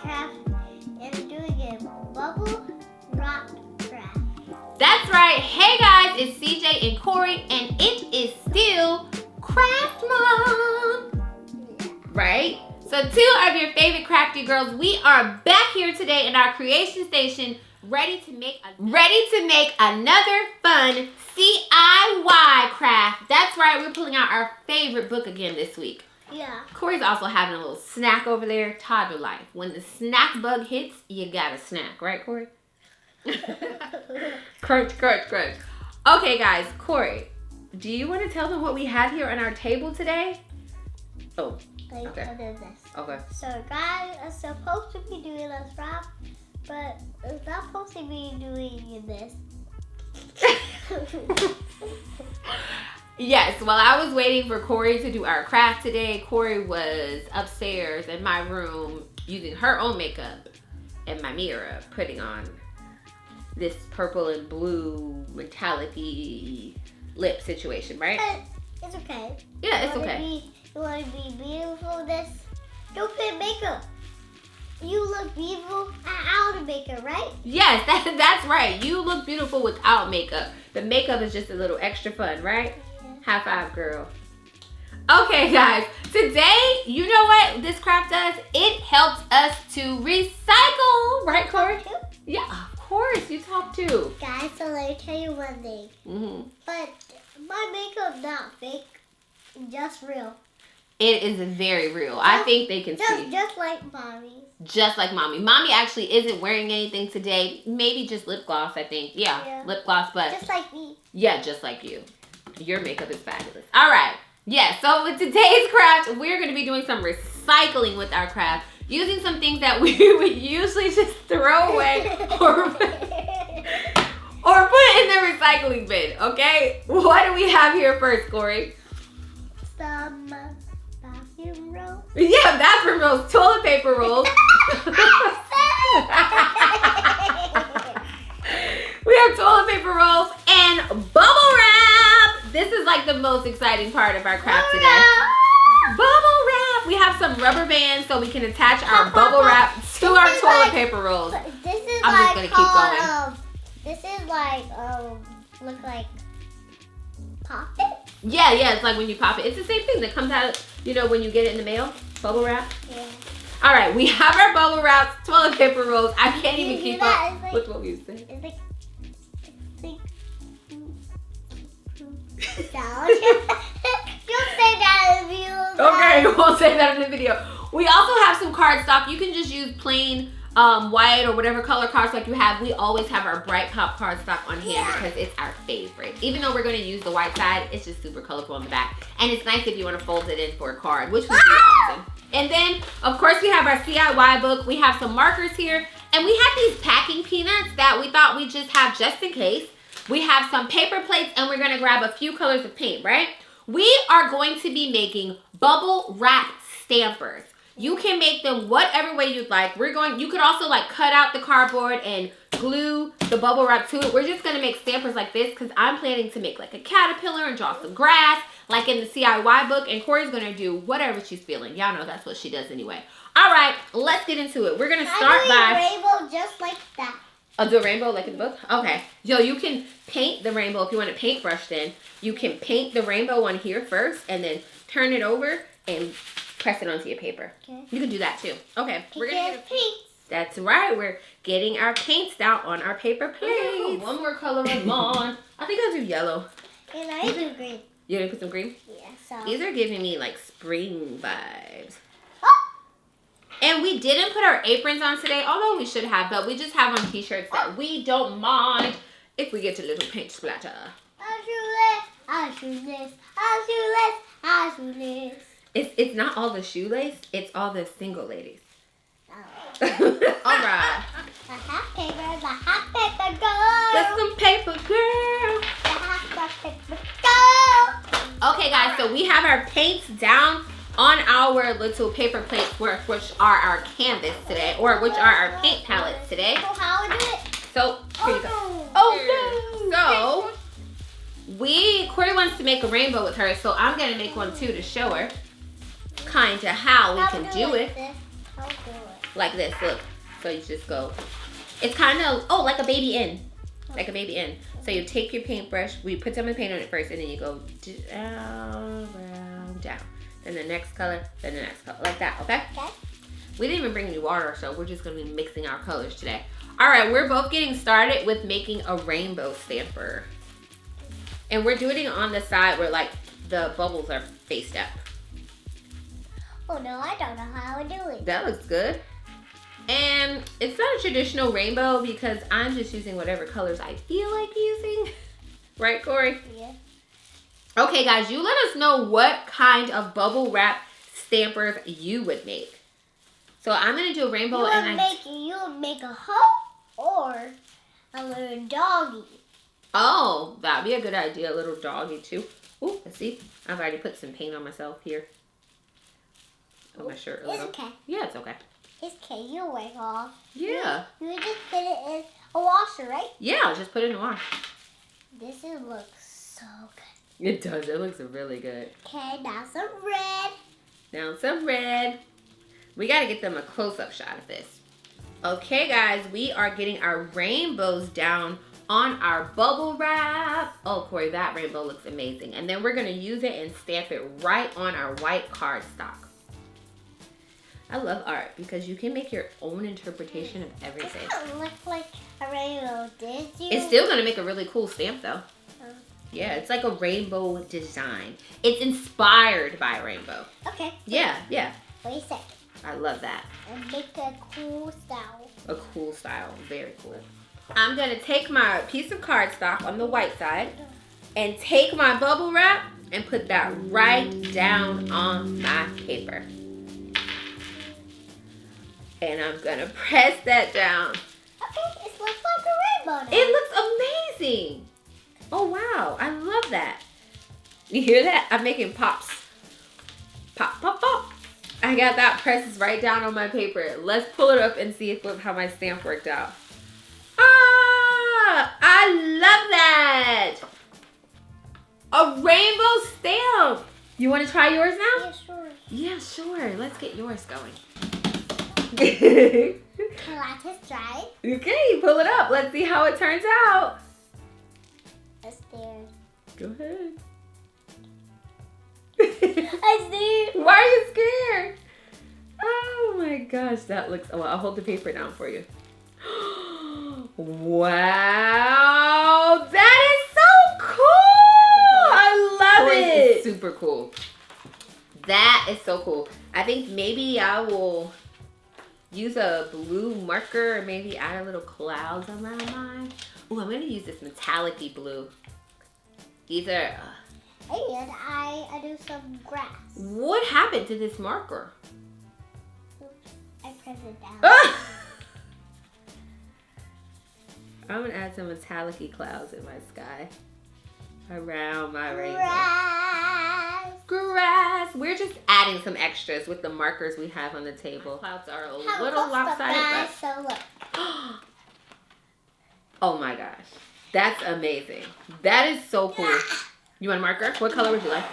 craft and doing a bubble wrap craft. That's right. Hey guys, it's CJ and Corey, and it is still Craft Month. Right? So 2 of your favorite crafty girls, we are back here today in our creation station, ready to make another fun CIY craft. That's right, we're pulling out our favorite book again this week. Yeah. Corey's also having a little snack over there, toddler life. When the snack bug hits, you gotta snack, right, Corey? Crunch, crunch, crunch. Okay, guys, Corey, do you want to tell them what we have here on our table today? Oh, okay. This. Okay. So guys are supposed to be doing this wrap, but it's not supposed to be doing this. Yes, while I was waiting for Corey to do our craft today, Corey was upstairs in my room using her own makeup and my mirror, putting on this purple and blue metallic-y lip situation, right? But it's okay. Yeah, it's okay. You want to be beautiful this? Don't put makeup. You look beautiful without makeup, right? Yes, that's right. You look beautiful without makeup. The makeup is just a little extra fun, right? Yeah. High five, girl. Okay, guys. Today, you know what this craft does? It helps us to recycle. Right, Corey? Yeah, of course. You talk too. Guys, so let me tell you one thing. But my makeup not fake, just real. It is very real. I think they can see. Just like Mommy's. Just like Mommy. Mommy actually isn't wearing anything today. Maybe just lip gloss, I think. Yeah. Lip gloss, but. Just like me. Yeah, just like you. Your makeup is fabulous. All right. Yeah, so with today's craft, we're going to be doing some recycling with our craft. Using some things that we would usually just throw away or put in the recycling bin, okay? What do we have here first, Corey? Some bathroom rolls. Yeah, bathroom rolls, toilet paper rolls. We have toilet paper rolls and bubble wrap. This is like the most exciting part of our craft today. Bubble wrap. We have some rubber bands so we can attach our bubble wrap to our toilet paper rolls. This is I'm just gonna keep going. This is like look like pop it. Yeah, it's like when you pop it. It's the same thing that comes out, you know, when you get it in the mail. Bubble wrap. Yeah. All right, we have our bubble wraps, toilet paper rolls. I can't even keep up like, with what we said. It's like You'll say that in the video. Okay, we'll say that in the video. We also have some cardstock. You can just use plain white or whatever color cardstock you have. We always have our bright pop cardstock on hand because it's our favorite. Even though we're going to use the white side, it's just super colorful on the back. And it's nice if you want to fold it in for a card, which would be awesome. And then, of course, we have our CIY book. We have some markers here. And we have these packing peanuts that we thought we'd just have just in case. We have some paper plates, and we're going to grab a few colors of paint, right? We are going to be making bubble wrap stampers. You can make them whatever way you'd like. You could also like cut out the cardboard and glue the bubble wrap to it. We're just going to make stampers like this because I'm planning to make like a caterpillar and draw some grass like in the CIY book. And Corey's going to do whatever she's feeling. Y'all know that's what she does anyway. All right, let's get into it. We're going to start by... rainbow just like that. I'll do a rainbow like in the book? Okay. Yo, you can paint the rainbow if you want a paintbrush then. You can paint the rainbow on here first and then turn it over and press it onto your paper. Okay. You can do that too. Okay. We're going to get paint. That's right. We're getting our paints down on our paper plates. One more color on. I think I'll do yellow. And I do green. You're going to put some green? Yeah. So. These are giving me like spring vibes. And we didn't put our aprons on today, although we should have, but we just have on t-shirts that we don't mind if we get a little paint splatter. I'll shoot this. It's not all the shoelace, it's all the single ladies. Oh. All right. The half paper girl. That's some paper girl. The half paper girl. Okay, guys, so we have our paints down on our little paper plates, which are our canvas today, or which are our paint palettes today. So how I do it? So, here you go. Oh no! So, Corey wants to make a rainbow with her, so I'm going to make one too to show her kind of how we can do it. like this, look. So you just go, it's kind of, oh, like a baby N. Like a baby N. So you take your paintbrush, we put some of the paint on it first, and then you go down, around, down. Then the next color, then the next color, like that, okay? Okay. We didn't even bring any water, so we're just gonna be mixing our colors today. All right, we're both getting started with making a rainbow stamper. And we're doing it on the side where like the bubbles are faced up. Oh no, I don't know how to do it. That looks good. And it's not a traditional rainbow because I'm just using whatever colors I feel like using. Right, Corey? Yeah. Okay, guys, you let us know what kind of bubble wrap stampers you would make. So I'm gonna do a rainbow You would make a hoe or a little doggy. Oh, that'd be a good idea, a little doggy too. Ooh, let's see. I've already put some paint on myself here. On my shirt a It's little. okay. Yeah, it's okay. It's okay, you'll wipe off. Yeah. You would just put it in a washer, right? Yeah, I'll just put it in the wash. This looks so good. It does. It looks really good. Okay, now some red. Now some red. We got to get them a close-up shot of this. Okay, guys, we are getting our rainbows down on our bubble wrap. Oh, Corey, that rainbow looks amazing. And then we're going to use it and stamp it right on our white cardstock. I love art because you can make your own interpretation of everything. It doesn't look like a rainbow, did you? It's still going to make a really cool stamp, though. Yeah, it's like a rainbow design. It's inspired by a rainbow. Okay. Yeah, yeah. Wait a second. I love that. And make a cool style. A cool style. Very cool. I'm going to take my piece of cardstock on the white side and take my bubble wrap and put that right down on my paper. And I'm going to press that down. Okay, it looks like a rainbow now. It looks amazing. Oh, wow. I love that. You hear that? I'm making pops. Pop, pop, pop. I got that pressed right down on my paper. Let's pull it up and see how my stamp worked out. Ah, I love that. A rainbow stamp. You want to try yours now? Yeah, sure. Yeah, sure. Let's get yours going. Can I just try it? Okay, pull it up. Let's see how it turns out. I'm scared. Go ahead. I'm scared. Why are you scared? Oh my gosh, that looks... Oh, I'll hold the paper down for you. Wow, that is so cool! I love it. It's super cool. That is so cool. I think maybe I will use a blue marker or maybe add a little clouds around mine. Oh, I'm gonna use this metallic-y blue. These are... And I do some grass. What happened to this marker? Oops, I press it down. Ah! I'm gonna add some metallic-y clouds in my sky. Around my rainbow. Grass. Grass. We're just adding some extras with the markers we have on the table. Clouds are a little lopsided, but... So look. Oh my gosh. That's amazing. That is so cool. You want a marker? What color would you like?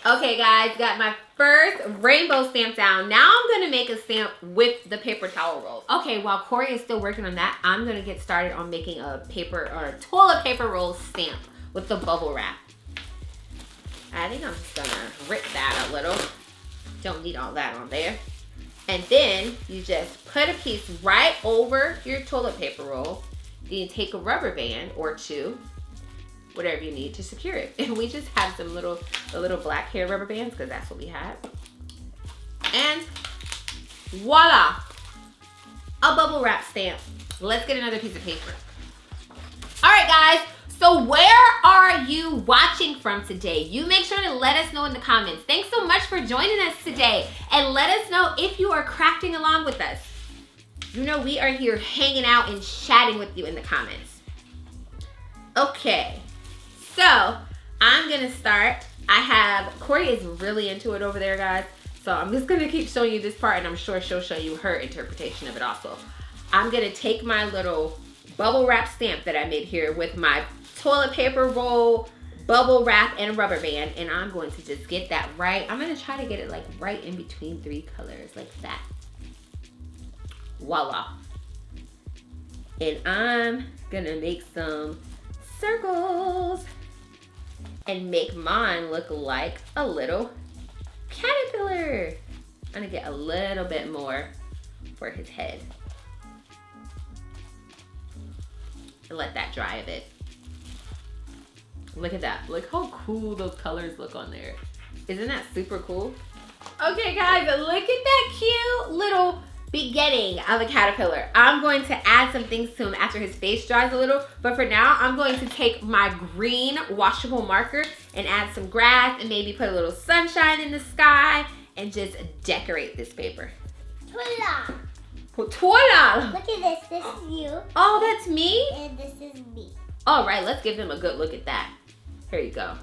Okay, guys, got my first rainbow stamp down. Now I'm gonna make a stamp with the paper towel rolls. Okay, while Corey is still working on that, I'm gonna get started on making a paper or a toilet paper roll stamp with the bubble wrap. I think I'm just gonna rip that a little. Don't need all that on there. And then you just put a piece right over your toilet paper roll. Then you take a rubber band or two, whatever you need to secure it. And we just have some little black hair rubber bands because that's what we have. And voila, a bubble wrap stamp. Let's get another piece of paper. All right, guys. So where are you watching from today? You make sure to let us know in the comments. Thanks so much for joining us today. And let us know if you are crafting along with us. You know we are here hanging out and chatting with you in the comments. Okay, so I'm gonna start. Corey is really into it over there, guys. So I'm just gonna keep showing you this part and I'm sure she'll show you her interpretation of it also. I'm gonna take my little bubble wrap stamp that I made here with my toilet paper roll bubble wrap and rubber band, and I'm going to just get that right. I'm gonna try to get it like right in between 3 colors, like that. Voila. And I'm gonna make some circles and make mine look like a little caterpillar. I'm gonna get a little bit more for his head. And let that dry a bit. Look at that. Look how cool those colors look on there. Isn't that super cool? Okay guys, look at that cute little beginning of a caterpillar. I'm going to add some things to him after his face dries a little, but for now I'm going to take my green washable marker and add some grass and maybe put a little sunshine in the sky and just decorate this paper. Toilet. Toilet. Look at this. This is you. Oh, that's me? And this is me. All right, let's give him a good look at that. Here you go.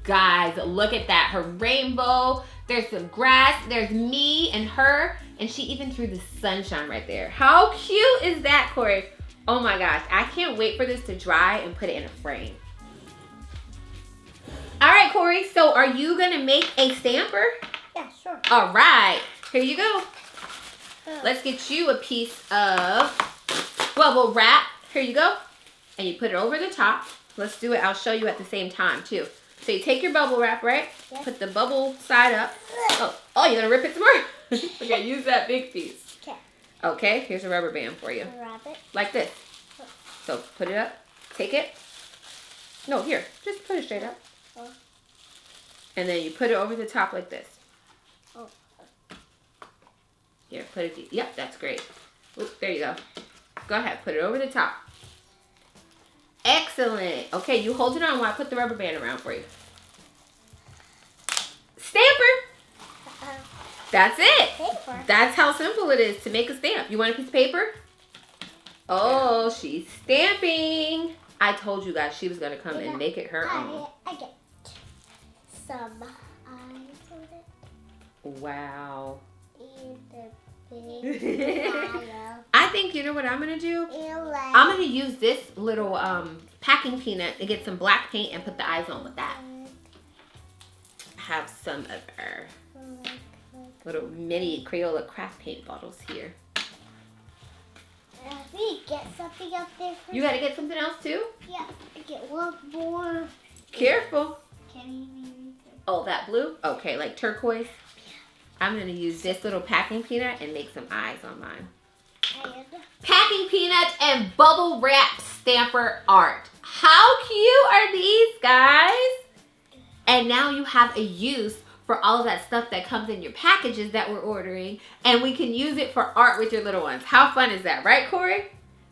Guys, look at that. Her rainbow. There's some grass. There's me and her. And she even threw the sunshine right there. How cute is that, Corey? Oh my gosh. I can't wait for this to dry and put it in a frame. All right, Corey. So are you going to make a stamper? Yeah, sure. All right. Here you go. Let's get you a piece of bubble wrap. Here you go. And you put it over the top. Let's do it. I'll show you at the same time, too. So you take your bubble wrap, right? Yes. Put the bubble side up. Oh, you're going to rip it some more? Okay, use that big piece. Okay. Okay, here's a rubber band for you. Wrap it. Like this. So put it up. Take it. No, here. Just put it straight up. Oh. And then you put it over the top like this. Oh. Here, put it. Yep, that's great. Oop, there you go. Go ahead, put it over the top. Excellent. Okay, you hold it on while I put the rubber band around for you. Stamper. That's it. Paper. That's how simple it is to make a stamp. You want a piece of paper? Oh, she's stamping. I told you guys she was going to come and make it her own. I get some eyes on it. Wow. And the big smile. I think, you know what I'm going to do? I'm going to use this little packing peanut and get some black paint and put the eyes on with that. Have some of our little mini Crayola craft paint bottles here. We get something up there first. You got to get something else too? Yeah, I get one more. Careful. Can you read it? Oh, that blue? Okay, like turquoise. I'm going to use this little packing peanut and make some eyes on mine. Packing peanut and bubble wrap stamper art. How cute are these, guys? And now you have a use for all of that stuff that comes in your packages that we're ordering, and we can use it for art with your little ones. How fun is that, right, Corey?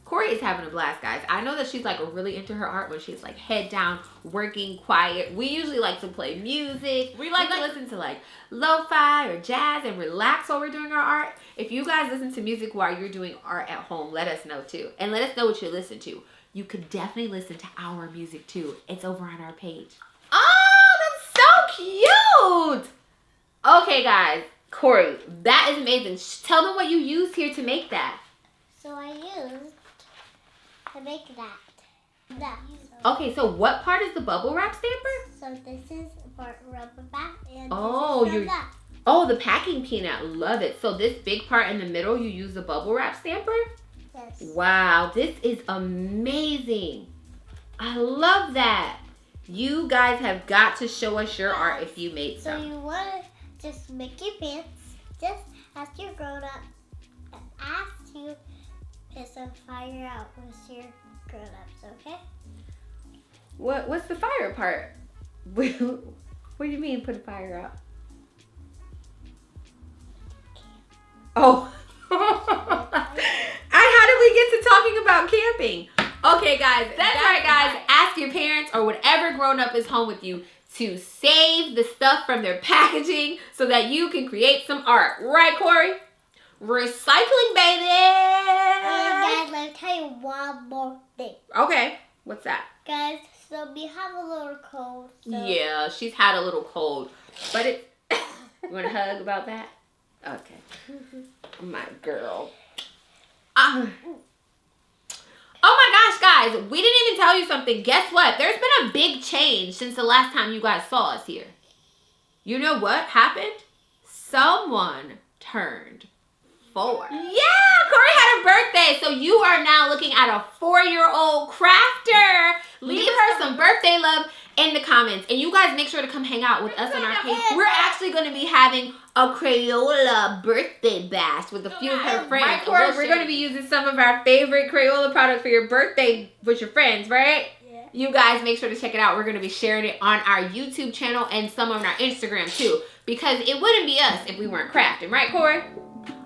Corey is having a blast, guys. I know that she's like really into her art when she's like head down, working quiet. We usually like to play music. We like to listen to like lo-fi or jazz and relax while we're doing our art. If you guys listen to music while you're doing art at home, let us know too. And let us know what you listen to. You could definitely listen to our music too. It's over on our page. Oh, that's so cute. Okay, guys. Corey, that is amazing. Tell them what you used here to make that. So I used to make that. Okay, so what part is the bubble wrap stamper? So this is part rubber band and the packing peanut. Love it. So this big part in the middle, you use the bubble wrap stamper? Yes. Wow, this is amazing. I love that. You guys have got to show us your art if you made some. So you want to just make your pants. Just ask your grown-up. Ask you is a fire out with your grown-ups, okay? What's the fire part? What do you mean put a fire out? Oh. How did we get to talking about camping? Okay, guys, that's right, guys. Ask your parents or whatever grown-up is home with you to save the stuff from their packaging so that you can create some art. Right, Corey? Recycling, baby! Guys, let me tell you one more thing. Okay, what's that? Guys, so we have a little cold. So. Yeah, she's had a little cold. But it... You want a hug about that? Okay. My girl. Oh my gosh, guys, we didn't even tell you something. Guess what? There's been a big change since the last time you guys saw us here. You know what happened? Someone turned 4. Yeah, Corey had a birthday. So you are now looking at a 4-year-old crafter. Leave her some birthday love in the comments. And you guys make sure to come hang out with us on our page. We're actually going to be having a Crayola birthday bash with a few of her friends. Right, Corey? We're going to be using some of our favorite Crayola products for your birthday with your friends, right? Yeah. You guys make sure to check it out. We're going to be sharing it on our YouTube channel and some on our Instagram too. Because it wouldn't be us if we weren't crafting. Right, Corey?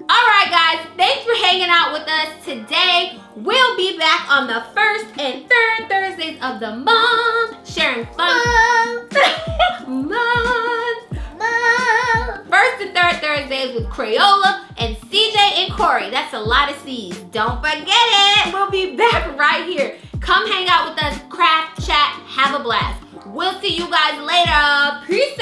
Alright guys, thanks for hanging out with us today. We'll be back on the 1st and 3rd Thursdays of the month, sharing fun month. 1st and 3rd Thursdays with Crayola and CJ and Corey. That's a lot of C's. Don't forget it. We'll be back right here. Come hang out with us, craft, chat, have a blast. We'll see you guys later. Peace out.